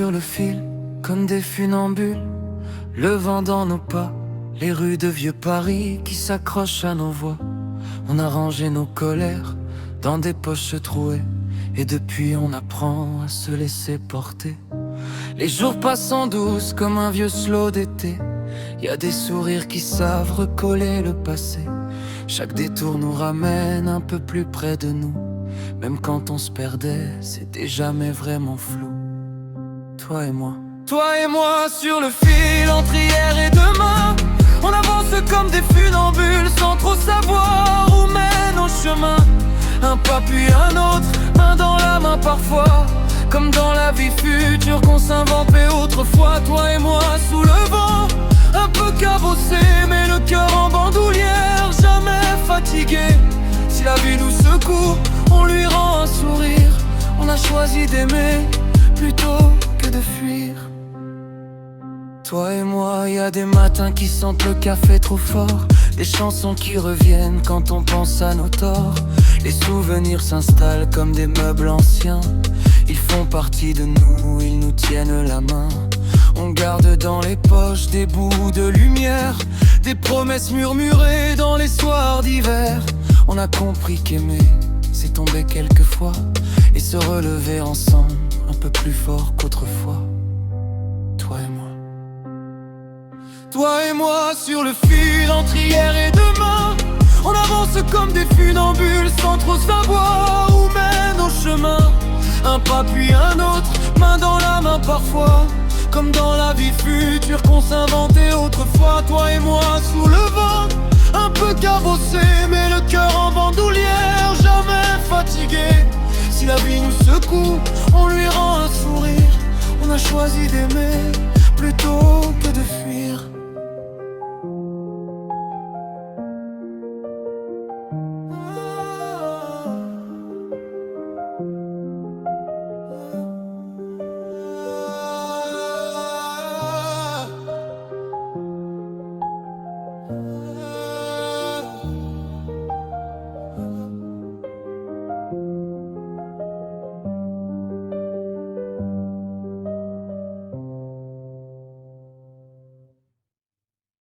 sur le fil, comme des funambules, le vent dans nos pas, les rues de vieux Paris qui s'accrochent à nos voix. On a rangé nos colères dans des poches trouées, et depuis on apprend à se laisser porter. Les jours passent en douce comme un vieux slow d'été. Y a des sourires qui savent recoller le passé. Chaque détour nous ramène un peu plus près de nous. Même quand on se perdait, c'était jamais vraiment flou. Toi et moi sur le fil, entre hier et demain. On avance comme des funambules sans trop savoir où mène nos chemins. Un pas puis un autre, main dans la main parfois, comme dans la vie future qu'on s'inventait autrefois. Toi et moi sous le vent, un peu cabossé, mais le cœur en bandoulière, jamais fatigué. Si la vie nous secoue, on lui rend un sourire. On a choisi d'aimer plutôt que de fuir. Toi et moi, y a des matins qui sentent le café trop fort, des chansons qui reviennent quand on pense à nos torts. Les souvenirs s'installent comme des meubles anciens. Ils font partie de nous, ils nous tiennent la main. On garde dans les poches des bouts de lumière, des promesses murmurées dans les soirs d'hiver. On a compris qu'aimer, c'est tomber quelquefois et se relever ensemble un peu plus fort qu'autrefois. Toi et moi. Toi et moi sur le fil, entre hier et demain. On avance comme des funambules sans trop savoir où mènent nos chemins. Un pas puis un autre, main dans la main parfois, comme dans la vie future qu'on s'inventait autrefois. Toi et moi sous le vent, un peu cabossé, mais le cœur en bandoulière, jamais fatigué. Si la vie nous secoue, on lui rend un sourire. On a choisi d'aimer